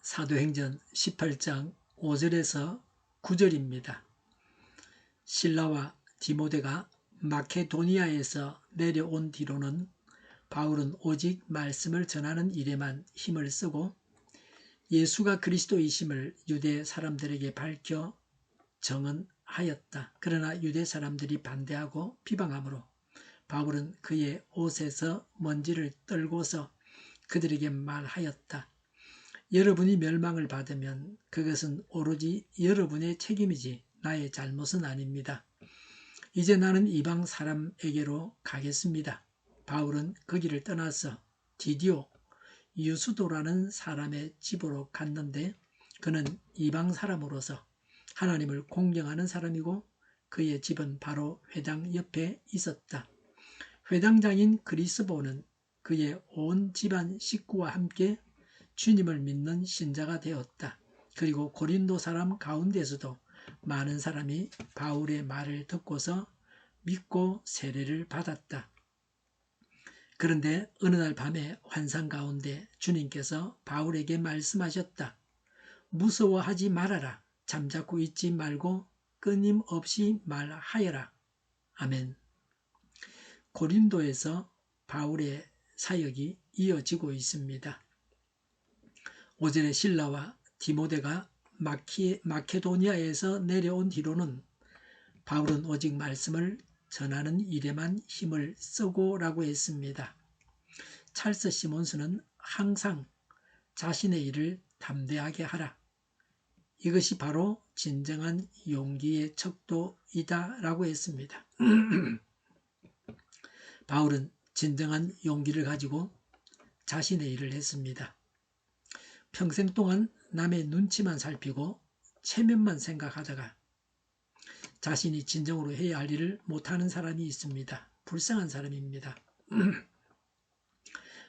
사도행전 18장 5절에서 9절입니다. 실라와 디모데가 마케도니아에서 내려온 뒤로는 바울은 오직 말씀을 전하는 일에만 힘을 쓰고 예수가 그리스도이심을 유대 사람들에게 밝혀 정언하였다. 그러나 유대 사람들이 반대하고 비방하므로 바울은 그의 옷에서 먼지를 떨고서 그들에게 말하였다. 여러분이 멸망을 받으면 그것은 오로지 여러분의 책임이지 나의 잘못은 아닙니다. 이제 나는 이방 사람에게로 가겠습니다. 바울은 거기를 떠나서 디디오 유수도라는 사람의 집으로 갔는데 그는 이방 사람으로서 하나님을 공경하는 사람이고 그의 집은 바로 회당 옆에 있었다. 회당장인 그리스보는 그의 온 집안 식구와 함께 주님을 믿는 신자가 되었다. 그리고 고린도 사람 가운데서도 많은 사람이 바울의 말을 듣고서 믿고 세례를 받았다. 그런데 어느 날 밤에 환상 가운데 주님께서 바울에게 말씀하셨다. 무서워하지 말아라. 잠자코 있지 말고 끊임없이 말하여라. 아멘. 고린도에서 바울의 사역이 이어지고 있습니다. 5절에 실라와 디모데가 마케도니아에서 내려온 뒤로는 바울은 오직 말씀을 전하는 일에만 힘을 쓰고 라고 했습니다. 찰스 시몬스는 항상 자신의 일을 담대하게 하라. 이것이 바로 진정한 용기의 척도이다 라고 했습니다. 바울은 진정한 용기를 가지고 자신의 일을 했습니다. 평생 동안 남의 눈치만 살피고 체면만 생각하다가 자신이 진정으로 해야 할 일을 못하는 사람이 있습니다. 불쌍한 사람입니다.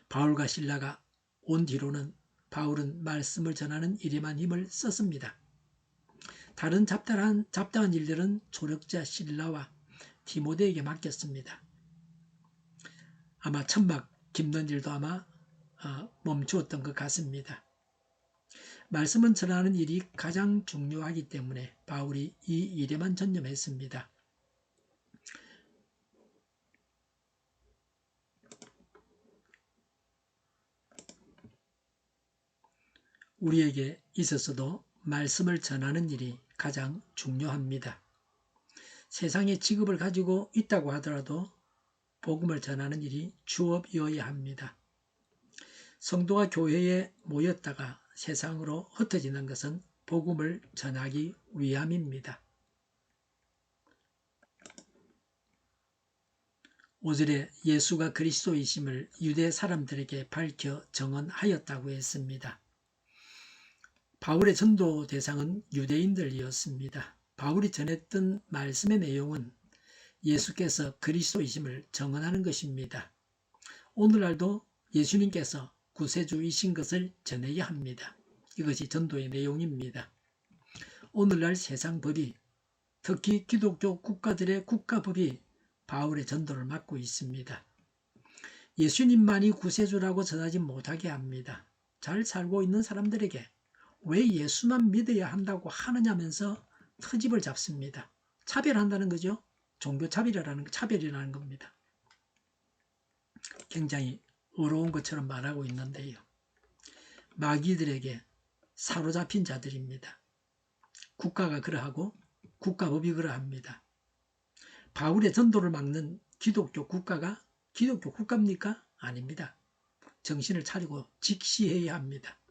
바울과 실라가 온 뒤로는 바울은 말씀을 전하는 일에만 힘을 썼습니다. 다른 잡다한 일들은 조력자 실라와 디모데에게 맡겼습니다. 아마 천막 깁는 일도 아마 멈추었던 것 같습니다. 말씀은 전하는 일이 가장 중요하기 때문에 바울이 이 일에만 전념했습니다. 우리에게 있어서도 말씀을 전하는 일이 가장 중요합니다. 세상에 직업을 가지고 있다고 하더라도 복음을 전하는 일이 주업이어야 합니다. 성도가 교회에 모였다가 세상으로 흩어지는 것은 복음을 전하기 위함입니다. 5절에 예수가 그리스도이심을 유대 사람들에게 밝혀 정언하였다고 했습니다. 바울의 전도 대상은 유대인들이었습니다. 바울이 전했던 말씀의 내용은 예수께서 그리스도이심을 정언하는 것입니다. 오늘날도 예수님께서 구세주이신 것을 전해야 합니다. 이것이 전도의 내용입니다. 오늘날 세상 법이, 특히 기독교 국가들의 국가법이 바울의 전도를 막고 있습니다. 예수님만이 구세주라고 전하지 못하게 합니다. 잘 살고 있는 사람들에게 왜 예수만 믿어야 한다고 하느냐면서 트집을 잡습니다. 차별한다는 거죠. 종교 차별이라는 겁니다. 굉장히 어려운 것처럼 말하고 있는데요. 마귀들에게 사로잡힌 자들입니다. 국가가 그러하고 국가법이 그러합니다. 바울의 전도를 막는 기독교 국가가 기독교 국가입니까? 아닙니다. 정신을 차리고 직시해야 합니다.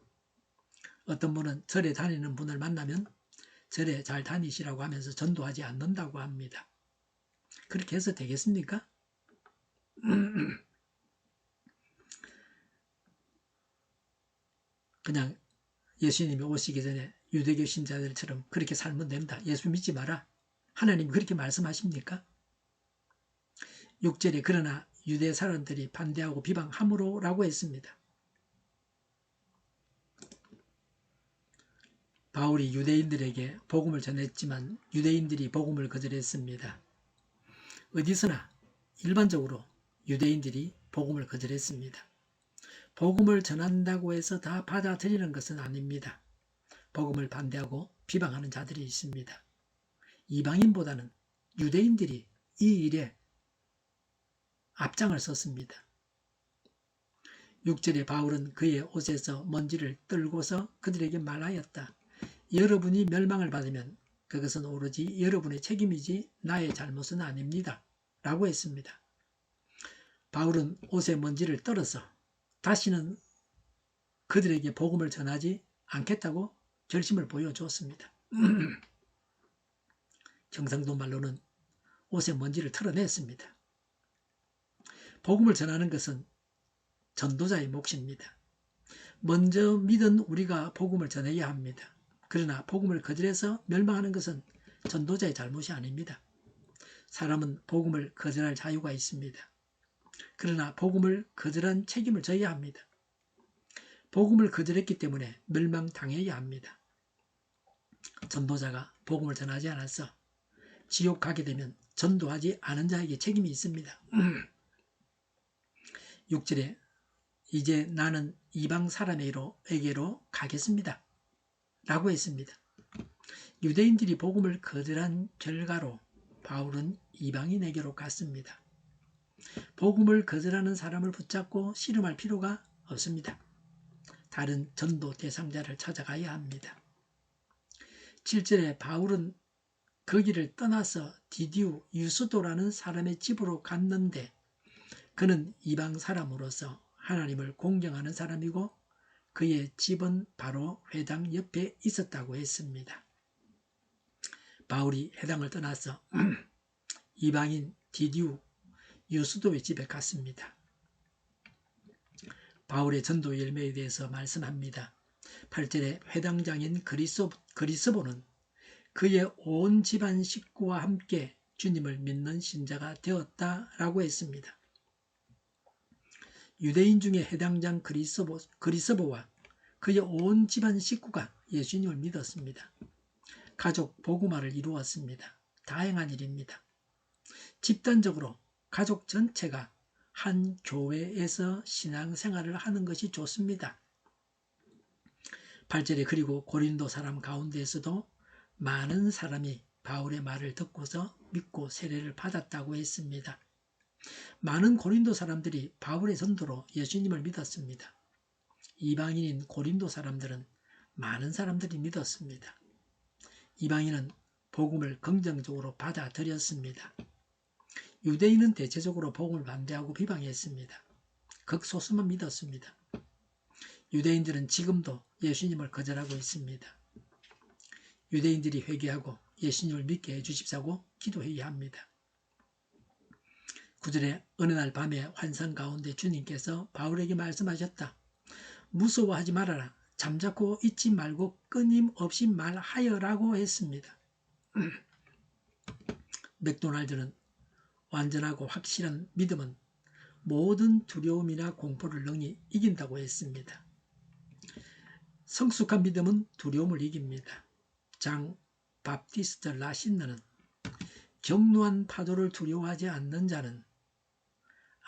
어떤 분은 절에 다니는 분을 만나면 절에 잘 다니시라고 하면서 전도하지 않는다고 합니다. 그렇게 해서 되겠습니까? 그냥 예수님이 오시기 전에 유대교 신자들처럼 그렇게 살면 된다. 예수 믿지 마라. 하나님이 그렇게 말씀하십니까? 6절에 그러나 유대 사람들이 반대하고 비방함으로 라고 했습니다. 바울이 유대인들에게 복음을 전했지만 유대인들이 복음을 거절했습니다. 어디서나 일반적으로 유대인들이 복음을 거절했습니다. 복음을 전한다고 해서 다 받아들이는 것은 아닙니다. 복음을 반대하고 비방하는 자들이 있습니다. 이방인보다는 유대인들이 이 일에 앞장을 섰습니다. 6절에 바울은 그의 옷에서 먼지를 떨고서 그들에게 말하였다. 여러분이 멸망을 받으면 그것은 오로지 여러분의 책임이지 나의 잘못은 아닙니다. 라고 했습니다. 바울은 옷에 먼지를 떨어서 다시는 그들에게 복음을 전하지 않겠다고 결심을 보여주었습니다. 경상도 말로는 옷에 먼지를 털어냈습니다. 복음을 전하는 것은 전도자의 몫입니다. 먼저 믿은 우리가 복음을 전해야 합니다. 그러나 복음을 거절해서 멸망하는 것은 전도자의 잘못이 아닙니다. 사람은 복음을 거절할 자유가 있습니다. 그러나 복음을 거절한 책임을 져야 합니다. 복음을 거절했기 때문에 멸망당해야 합니다. 전도자가 복음을 전하지 않아서 지옥 가게 되면 전도하지 않은 자에게 책임이 있습니다. 6절에 이제 나는 이방 사람에게로 가겠습니다. 라고 했습니다. 유대인들이 복음을 거절한 결과로 바울은 이방인에게로 갔습니다. 복음을 거절하는 사람을 붙잡고 씨름할 필요가 없습니다. 다른 전도 대상자를 찾아가야 합니다. 7절에 바울은 거기를 떠나서 디디우 유스도라는 사람의 집으로 갔는데 그는 이방 사람으로서 하나님을 공경하는 사람이고 그의 집은 바로 회당 옆에 있었다고 했습니다. 바울이 회당을 떠나서 이방인 디디우 유스도의 집에 갔습니다. 바울의 전도 열매에 대해서 말씀합니다. 8절에 회당장인 그리스보는 그의 온 집안 식구와 함께 주님을 믿는 신자가 되었다라고 했습니다. 유대인 중에 회당장 그리스보와 그의 온 집안 식구가 예수님을 믿었습니다. 가족 복음화를 이루었습니다. 다행한 일입니다. 집단적으로 가족 전체가 한 교회에서 신앙생활을 하는 것이 좋습니다. 8절에 그리고 고린도 사람 가운데에서도 많은 사람이 바울의 말을 듣고서 믿고 세례를 받았다고 했습니다. 많은 고린도 사람들이 바울의 전도로 예수님을 믿었습니다. 이방인인 고린도 사람들은 많은 사람들이 믿었습니다. 이방인은 복음을 긍정적으로 받아들였습니다. 유대인은 대체적으로 복음을 반대하고 비방했습니다. 극소수만 믿었습니다. 유대인들은 지금도 예수님을 거절하고 있습니다. 유대인들이 회개하고 예수님을 믿게 해주십사고 기도해야 합니다. 9절에 어느 날 밤에 환상 가운데 주님께서 바울에게 말씀하셨다. 무서워하지 말아라. 잠자코 잊지 말고 끊임없이 말하여라고 했습니다. 맥도날드는 완전하고 확실한 믿음은 모든 두려움이나 공포를 능히 이긴다고 했습니다. 성숙한 믿음은 두려움을 이깁니다. 장 바프티스트 라신느는 격루한 파도를 두려워하지 않는 자는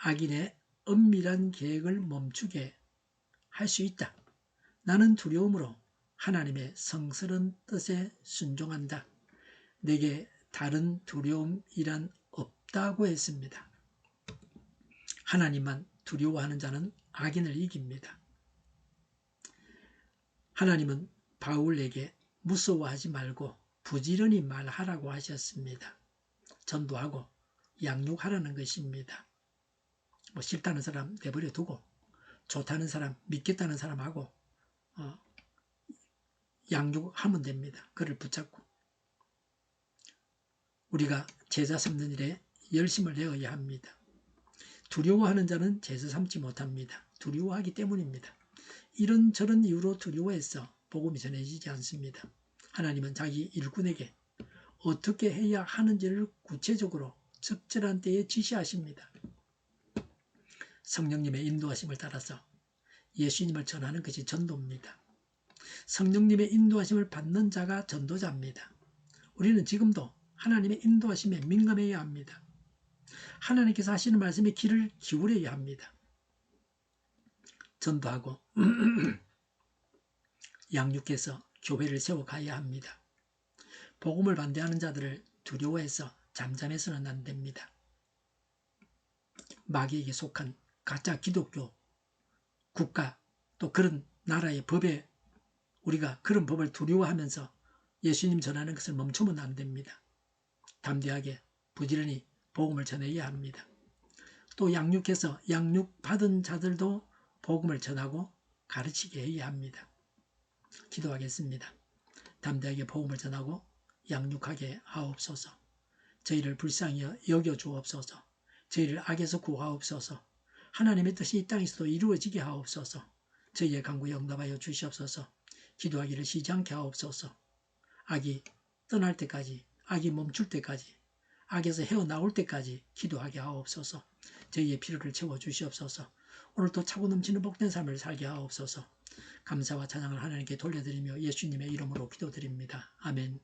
악인의 은밀한 계획을 멈추게 할 수 있다. 나는 두려움으로 하나님의 성스러운 뜻에 순종한다. 내게 다른 두려움이란 없다고 했습니다. 하나님만 두려워하는 자는 악인을 이깁니다. 하나님은 바울에게 무서워하지 말고 부지런히 말하라고 하셨습니다. 전도하고 양육하라는 것입니다. 싫다는 사람 내버려 두고 좋다는 사람, 믿겠다는 사람하고 양육하면 됩니다. 그를 붙잡고 우리가 제자 삼는 일에 열심을 내어야 합니다. 두려워하는 자는 제자 삼지 못합니다. 두려워하기 때문입니다. 이런저런 이유로 두려워해서 복음이 전해지지 않습니다. 하나님은 자기 일꾼에게 어떻게 해야 하는지를 구체적으로 적절한 때에 지시하십니다. 성령님의 인도하심을 따라서 예수님을 전하는 것이 전도입니다. 성령님의 인도하심을 받는 자가 전도자입니다. 우리는 지금도 하나님의 인도하심에 민감해야 합니다. 하나님께서 하시는 말씀에 귀를 기울여야 합니다. 전도하고 양육해서 교회를 세워가야 합니다. 복음을 반대하는 자들을 두려워해서 잠잠해서는 안 됩니다. 마귀에게 속한 가짜 기독교 국가 또 그런 나라의 법에 우리가 그런 법을 두려워하면서 예수님 전하는 것을 멈추면 안 됩니다. 담대하게 부지런히 복음을 전해야 합니다. 또 양육해서 양육받은 자들도 복음을 전하고 가르치게 해야 합니다. 기도하겠습니다. 담대하게 복음을 전하고 양육하게 하옵소서. 저희를 불쌍히 여겨주옵소서. 저희를 악에서 구하옵소서. 하나님의 뜻이 이 땅에서도 이루어지게 하옵소서. 저희의 간구에 응답하여 주시옵소서. 기도하기를 쉬지 않게 하옵소서. 악이 떠날 때까지, 악이 멈출 때까지, 악에서 헤어나올 때까지 기도하게 하옵소서. 저희의 필요를 채워주시옵소서. 오늘도 차고 넘치는 복된 삶을 살게 하옵소서. 감사와 찬양을 하나님께 돌려드리며 예수님의 이름으로 기도드립니다. 아멘.